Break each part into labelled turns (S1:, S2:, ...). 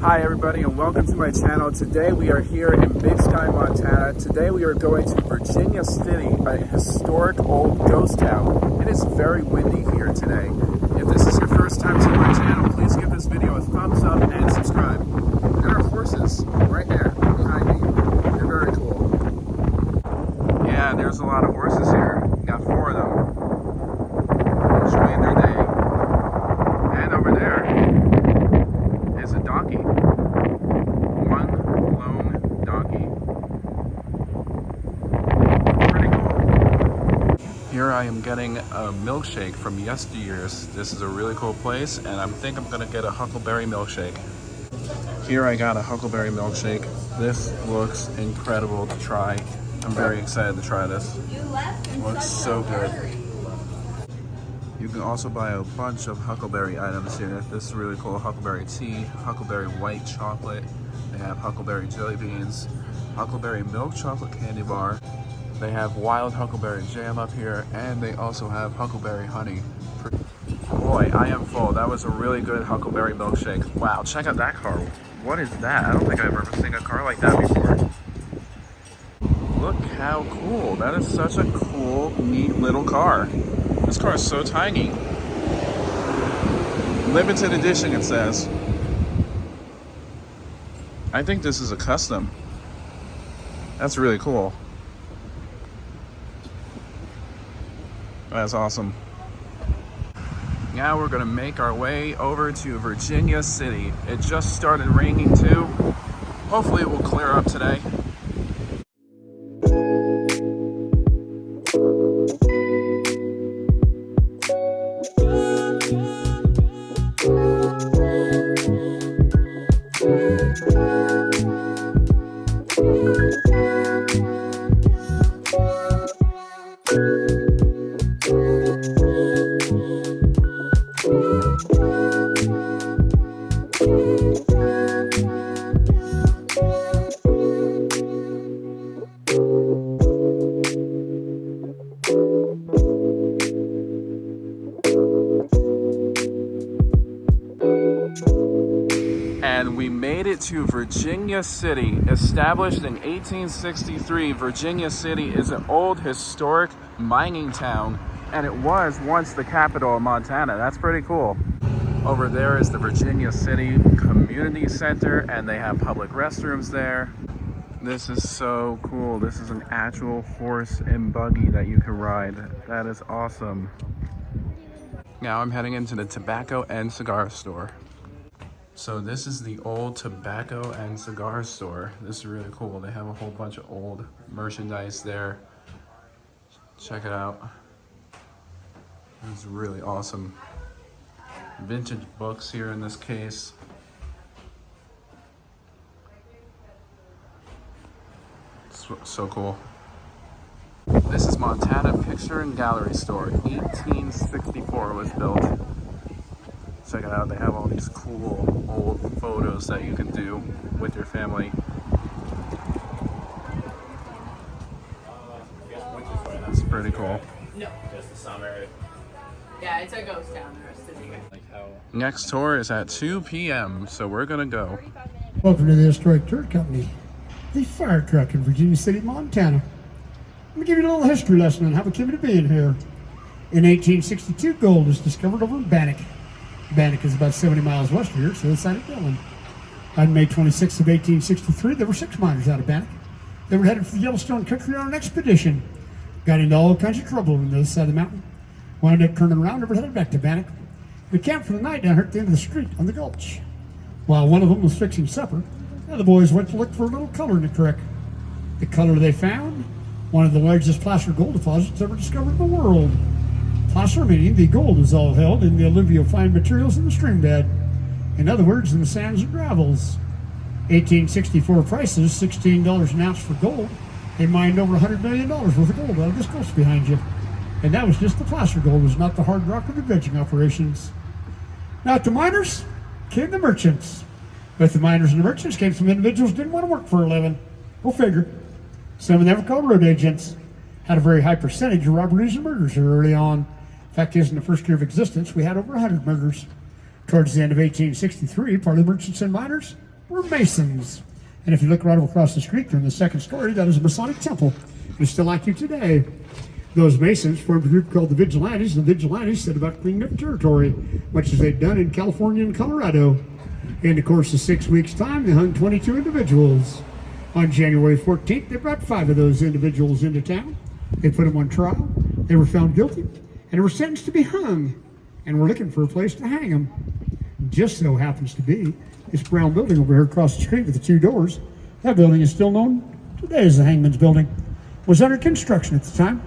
S1: Hi everybody and welcome to my channel. Today we are here in Big Sky, Montana. Today we are going to Virginia City, a historic old ghost town. It is very windy here today. If this is your first time to my channel, please give this video a thumbs up and subscribe. There are horses right there behind me. They're very cool. Yeah, there's a lot of horses here. Got 4 of them. Enjoying their day. And over there is a donkey. One lone donkey. Pretty cool. Here I am getting a milkshake from yesteryears. This is a really cool place, and I think I'm gonna get a huckleberry milkshake. Here I got a huckleberry milkshake. This looks incredible to try. I'm very excited to try this. It looks so good. You can also buy a bunch of huckleberry items here. This is really cool. Huckleberry tea, huckleberry white chocolate. They have huckleberry jelly beans, huckleberry milk chocolate candy bar. They have wild huckleberry jam up here, and they also have huckleberry honey. Boy, I am full. That was a really good huckleberry milkshake. Wow, check out that car. What is that? I don't think I've ever seen a car like that before. Look how cool. That is such a cool, neat little car. This car is so tiny. Limited edition, it says. I think this is a custom. That's really cool. That's awesome. Now we're gonna make our way over to Virginia City. It just started raining too. Hopefully it will clear up today. And we made it to Virginia City. Established in 1863, Virginia City is an old historic mining town, and it was once the capital of Montana. That's pretty cool. Over there is the Virginia City Community Center, and they have public restrooms there. This is so cool. This is an actual horse and buggy that you can ride. That is awesome. Now I'm heading into the tobacco and cigar store. So this is the old tobacco and cigar store. This is really cool. They have a whole bunch of old merchandise there. Check it out. It's really awesome. Vintage books here in this case. So cool. This is Montana Picture and Gallery Store. 1864 was built. Check it out, they have all these cool old photos that you can do with your family. That's pretty cool.
S2: No. Just the summer. Yeah, it's a ghost town the rest of the year.
S1: Next tour is at 2 p.m., so we're gonna go.
S3: Welcome to the Historic Tour Company, the fire truck in Virginia City, Montana. Let me give you a little history lesson on how we came to be in here. In 1862, gold was discovered over in Bannock. Bannock is about 70 miles west of here, so this side of Dillon. On May 26th of 1863, there were 6 miners out of Bannock. They were headed for the Yellowstone country on an expedition. Got into all kinds of trouble on the other side of the mountain. Wound up turning around, never headed back to Bannock. They camped for the night down here at the end of the street on the gulch. While one of them was fixing supper, the other boys went to look for a little color in the creek. The color they found, one of the largest placer gold deposits ever discovered in the world. Placer meaning the gold is all held in the alluvial fine materials in the stream bed. In other words, in the sands and gravels. 1864 prices, $16 an ounce for gold. They mined over $100 million worth of gold out of this gulch behind you. And that was just the placer gold, it was not the hard rock or the dredging operations. Now at the miners came the merchants. With the miners and the merchants came some individuals who didn't want to work for a living. Go figure. Some of them were called road agents. Had a very high percentage of robberies and murders here early on. Fact is, in the first year of existence, we had over 100 murders. Towards the end of 1863, part of the merchants and miners were Masons. And if you look right across the street from the second story, that is a Masonic temple. It's still active today. Those Masons formed a group called the Vigilantes, and the Vigilantes set about cleaning up territory, much as they'd done in California and Colorado. In the course of 6 weeks' time, they hung 22 individuals. On January 14th, they brought 5 of those individuals into town. They put them on trial. They were found guilty, and they were sentenced to be hung. And we're looking for a place to hang them. Just so happens to be this brown building over here across the street with the 2 doors. That building is still known today as the Hangman's Building. It was under construction at the time.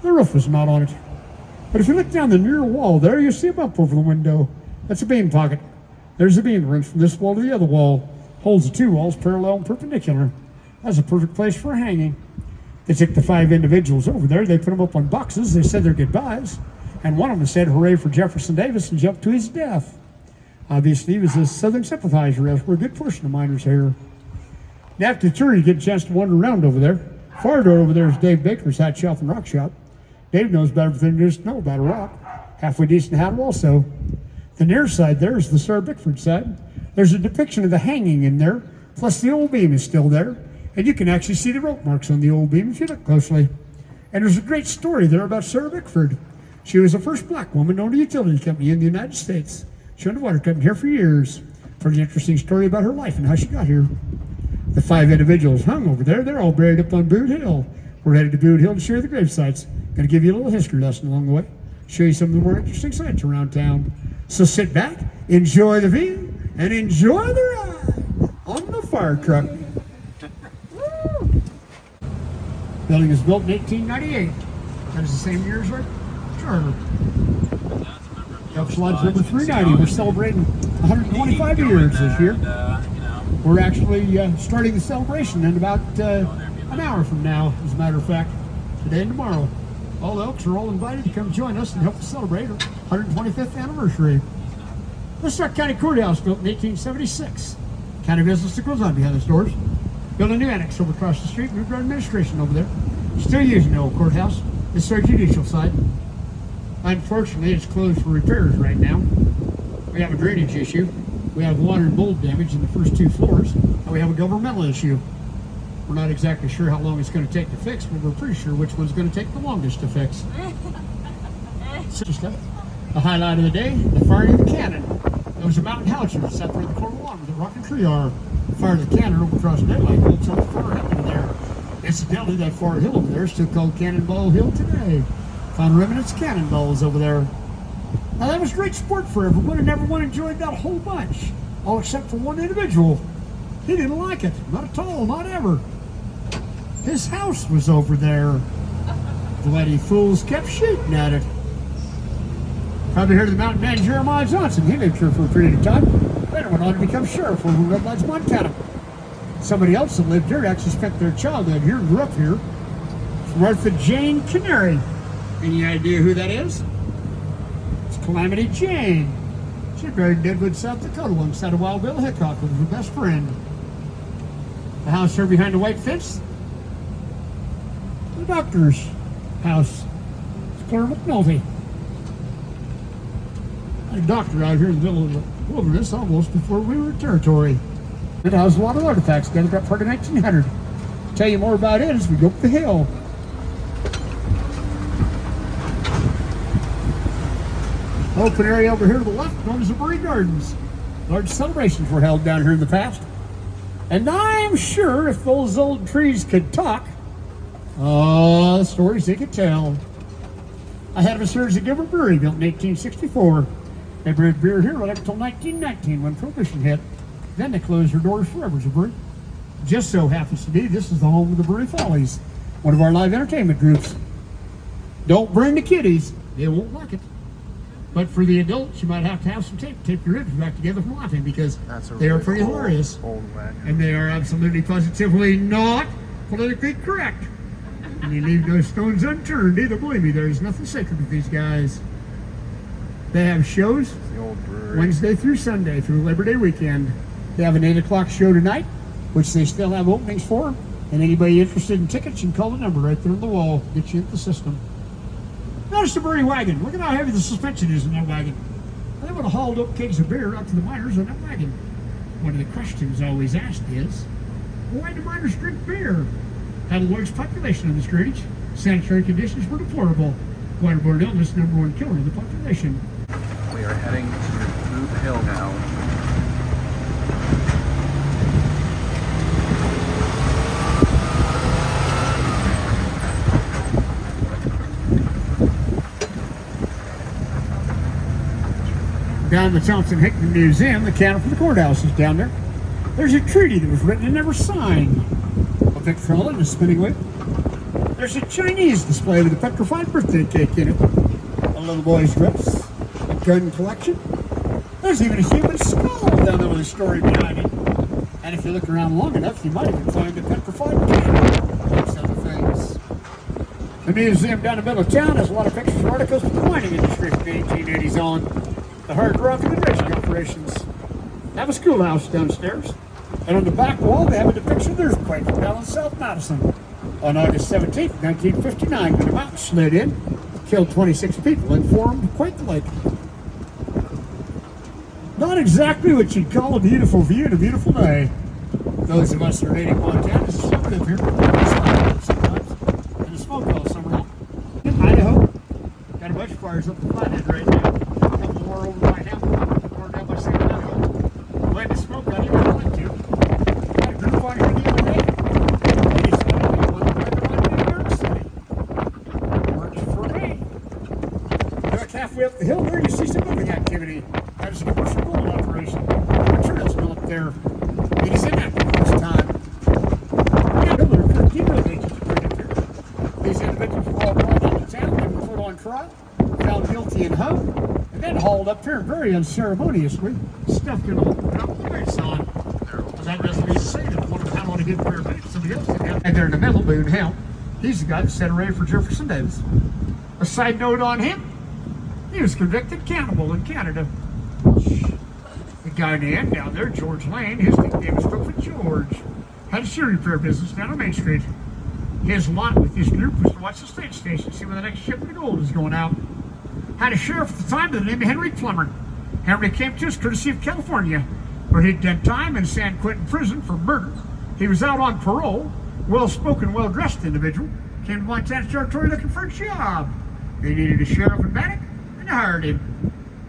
S3: The roof was not on it. But if you look down the near wall there, you see a bump over the window. That's a beam pocket. There's a beam run from this wall to the other wall. Holds the 2 walls parallel and perpendicular. That's a perfect place for hanging. They took the 5 individuals over there. They put them up on boxes. They said their goodbyes. And one of them said, "Hooray for Jefferson Davis," and jumped to his death. Obviously, he was a Southern sympathizer, as were a good portion of miners here. Now, after the tour, you get a chance to wander around over there. Far door over there is Dave Baker's Hat Shop and Rock Shop. Dave knows about everything there is to know about a rock. Halfway decent hat also. The near side there is the Sarah Bickford side. There's a depiction of the hanging in there, plus the old beam is still there. And you can actually see the rope marks on the old beam if you look closely. And there's a great story there about Sarah Bickford. She was the first black woman owned a utility company in the United States. She owned a water company here for years. Pretty interesting story about her life and how she got here. The 5 individuals hung over there. They're all buried up on Boot Hill. We're headed to Boot Hill to share the grave sites. Going to give you a little history lesson along the way. Show you some of the more interesting sites around town. So sit back, enjoy the view, and enjoy the ride on the fire truck. Woo! Building was built in 1898. That is the same year as our charter. Elks Lodge number 390. We're celebrating 125 years this year. We're actually starting the celebration in about an hour from now, as a matter of fact, today and tomorrow. All Elks are all invited to come join us and help us celebrate our 125th anniversary. The Stark County Courthouse, built in 1876. County business that goes on behind those doors. Built a new annex over across the street, moved our administration over there. Still using the old courthouse. It's our judicial side. Unfortunately, it's closed for repairs right now. We have a drainage issue. We have water and mold damage in the first 2 floors. And we have a governmental issue. We're not exactly sure how long it's going to take to fix, but we're pretty sure which one's going to take the longest to fix. The highlight of the day, the firing of the cannon. There was a mountain howitzer that sat there in the corner lawn where the rock and tree are. Fired the cannon over across the daylight hill to the far hill over there. Incidentally, that far hill over there is still called Cannonball Hill today. Found remnants of cannonballs over there. Now that was great sport for everyone, and everyone enjoyed that whole bunch. All except for one individual. He didn't like it. Not at all, not ever. His house was over there. Bloody fools kept shooting at it. Probably heard of the mountain man Jeremiah Johnson. He lived here for a period of time. Later went on to become sheriff over in Red Lodge, Montana. Somebody else that lived here actually spent their childhood here and grew up here. It's Martha Jane Canary. Any idea who that is? It's Calamity Jane. She's buried in Deadwood, South Dakota, alongside of Wild Bill Hickok, who was her best friend. The house here behind the white fence, the doctor's house. It's Claire McNulty. A doctor out here in the middle of the wilderness almost before we were territory. It housed a lot of artifacts together about part of 1900. I'll tell you more about it as we go up the hill. Open area over here to the left, known as the Bury Gardens. Large celebrations were held down here in the past. And I'm sure if those old trees could talk, the stories they could tell. I had a series of Gilbert Brewery built in 1864. They brewed beer here right up until 1919 when Prohibition hit. Then they closed their doors forever as a brewery. Just so happens to be this is the home of the Brewery Follies, one of our live entertainment groups. Don't bring the kiddies, they won't like it. But for the adults, you might have to have some tape your ribs back together from laughing because they are pretty hilarious. And they are absolutely positively not politically correct. And you leave no stones unturned either. Believe me, there is nothing sacred with these guys. They have shows Wednesday through Sunday through Labor Day weekend. They have an 8 o'clock show tonight, which they still have openings for. And anybody interested in tickets, you can call the number right there on the wall, get you into the system. Notice the Brewery wagon. Look at how heavy the suspension is in that wagon. They would have hauled up kegs of beer out to the miners on that wagon. One of the questions always asked is, why do miners drink beer? Had a large population on this drainage. Sanitary conditions were deplorable. Waterborne illness, #1 killer of the population.
S1: We are heading to Boot Hill now.
S3: Down in the Thompson Hickman Museum, the cannon for the courthouse is down there. There's a treaty that was written and never signed. A Victrola and a spinning wheel. There's a Chinese display with a petrified birthday cake in it. A little boy's dress. A gun collection. There's even a human skull down there with a story behind it. And if you look around long enough, you might even find a petrified candle. Amongst other things. The museum down in the middle of town has a lot of pictures and articles from the mining industry from the 1880s on. The hard rock and dredging operations. They have a schoolhouse downstairs. And on the back wall, they have a depiction of the earthquake from down in South Madison. On August 17, 1959, when a mountain slid in, killed 26 people and formed quite the lake. Not exactly what you'd call a beautiful view and a beautiful day. Those of us that are native Montanans still live here. Sometimes. And the smoke all summer long. In Idaho, got a bunch of fires up the flathead right now. A couple more over by Hamilton, or down by San Idaho. Glad the smoke got even I went to. Got a group on here the other day. Halfway up the hill there, you see some moving activity. That is a commercial gold operation. The materials mill up there. It is in that for the first time. Yeah, there were 13 road agents right up here. These individuals were all brought into town. They were put on trial, found guilty and hung, and then hauled up here very unceremoniously, stuffed in a hole, and up the race on. That doesn't mean to say that one of them had on a good pair of boots, somebody else didn't have. And there in the middle, Boone Hill. He's the guy that set a ready for Jefferson Davis. A side note on him. He was convicted cannibal in Canada. The guy named down there, George Lane, his nickname was Clifford George. Had a shoe repair business down on Main Street. His lot with this group was to watch the state station, see when the next shipment of gold was going out. Had a sheriff at the time by the name of Henry Plummer. Henry came to us courtesy of California, where he'd done time in San Quentin prison for murder. He was out on parole, well-spoken, well-dressed individual. Came to Montana Territory looking for a job. They needed a sheriff in Bannock. And hired him.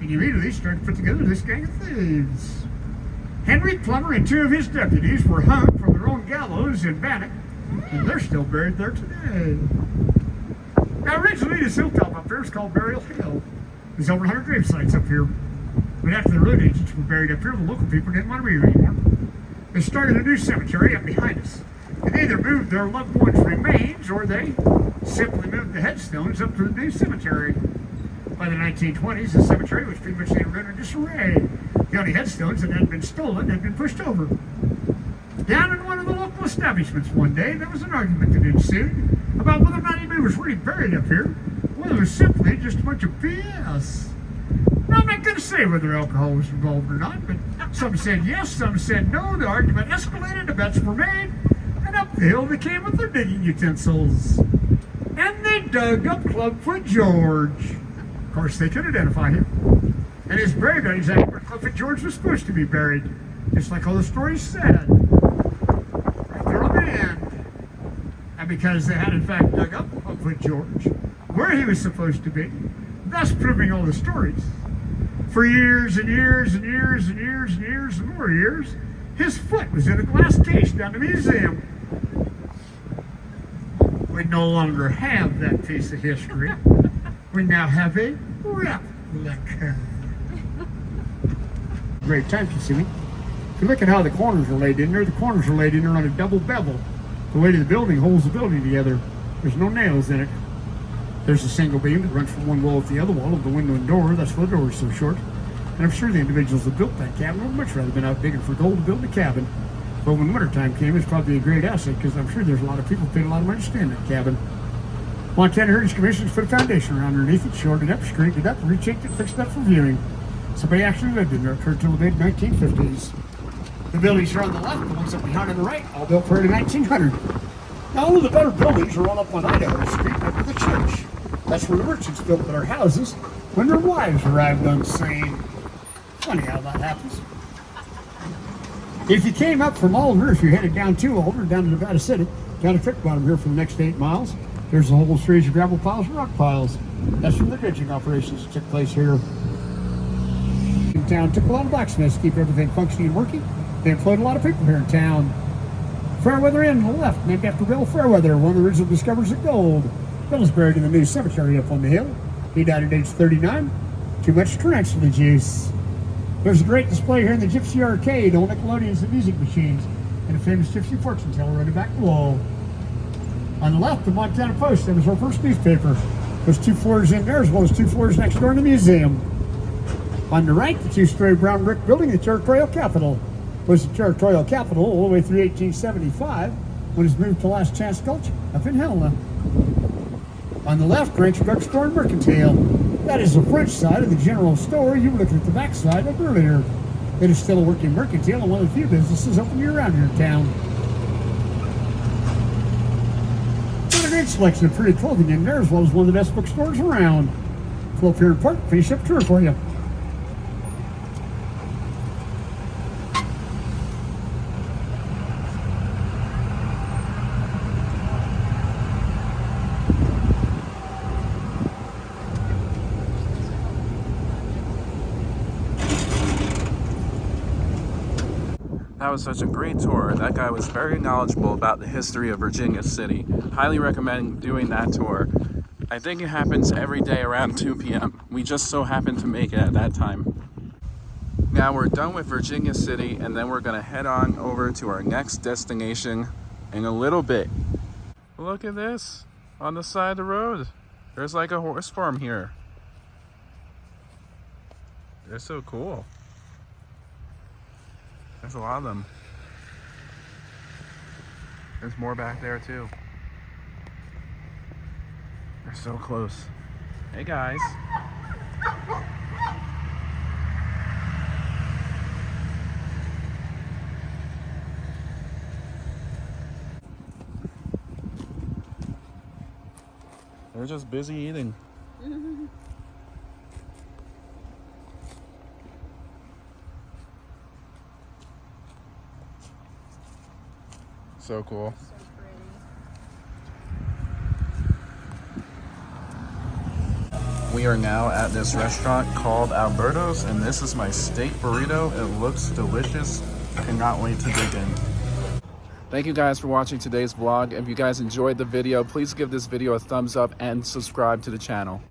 S3: And he immediately started to put together this gang of thieves. Henry Plummer and 2 of his deputies were hung from their own gallows in Bannock, and they're still buried there today. Now, originally, this hilltop up here is called Burial Hill. There's over 100 grave sites up here. But after the road agents were buried up here, the local people didn't want to be here anymore. They started a new cemetery up behind us. They either moved their loved ones' remains, or they simply moved the headstones up to the new cemetery. By the 1920s, the cemetery was pretty much in ruin and disarray. The only headstones that had been stolen had been pushed over. Down in one of the local establishments one day, there was an argument that ensued about whether or not anybody was really buried up here, whether it was simply just a bunch of BS. Now, I'm not going to say whether alcohol was involved or not, but some said yes, some said no. The argument escalated, the bets were made, and up the hill they came with their digging utensils. And they dug up Clubfoot George. Of course, they could identify him. And his buried on exactly where Clifford George was supposed to be buried, just like all the stories said. Right there on the end. And because they had in fact dug up Clubfoot George, where he was supposed to be, thus proving all the stories. For years and years and years and years and years and more years, his foot was in a glass case down the museum. We no longer have that piece of history. We now have a replica. Great time consuming. If you look at how the corners are laid in there, the corners are laid in there on a double bevel. The weight of the building holds the building together. There's no nails in it. There's a single beam that runs from one wall to the other wall of the window and door. That's why the door is so short. And I'm sure the individuals that built that cabin would much rather been out digging for gold to build a cabin. But when wintertime came, it's probably a great asset because I'm sure there's a lot of people paid a lot of money to stay in that cabin. Montana Heritage Commission put a foundation around underneath it, shored it up, straightened it up, rechaked it, fixed it up for viewing. Somebody actually lived in there. It occurred until the mid-1950s. The buildings are on the left, the ones up behind on the right, all built prior to 1900. Now, all of the better buildings are all up on Idaho Street, up to the church. That's where the merchants built their houses when their wives arrived on scene. Funny how that happens. If you came up from Alder, if you're headed down to Alder, down to Nevada City, down to Creek Bottom here for the next 8 miles, there's a whole series of gravel piles and rock piles. That's from the dredging operations that took place here in town. Took a lot of blacksmiths to keep everything functioning and working. They employed a lot of people here in town. Fairweather Inn on the left, named after Bill Fairweather, one of the original discoverers of gold. Bill is buried in the new cemetery up on the hill. He died at age 39. Too much tarantula juice. There's a great display here in the Gypsy Arcade, old Nickelodeons and music machines, and a famous gypsy fortune teller on the back wall. On the left, the Montana Post. That was our first newspaper. There's 2 floors in there, as well as 2 floors next door in the museum. On the right, the 2-story brown brick building, the Territorial Capitol. Was the Territorial Capitol all the way through 1875, when it was moved to Last Chance Gulch up in Helena. On the left, Ranch Drugstore and Mercantile. That is the French side of the general store. You were looking at the back side of earlier. It is still a working mercantile and one of the few businesses open year-round here in town. Got a great selection of pretty clothing in there, as well as one of the best bookstores around. Pull up here in park, finish up tour for you.
S1: That was such a great tour. That guy was very knowledgeable about the history of Virginia City. Highly recommend doing that tour. I think it happens every day around 2 p.m. We just so happened to make it at that time. Now we're done with Virginia City, and then we're gonna head on over to our next destination in a little bit. Look at this on the side of the road. There's like a horse farm here. They're so cool. There's a lot of them. There's more back there too. They're so close. Hey guys. They're just busy eating. So cool.
S2: So pretty.
S1: We are now at this restaurant called Alberto's, and this is my steak burrito. It looks delicious. Cannot wait to dig in. Thank you guys for watching today's vlog. If you guys enjoyed the video, please give this video a thumbs up and subscribe to the channel.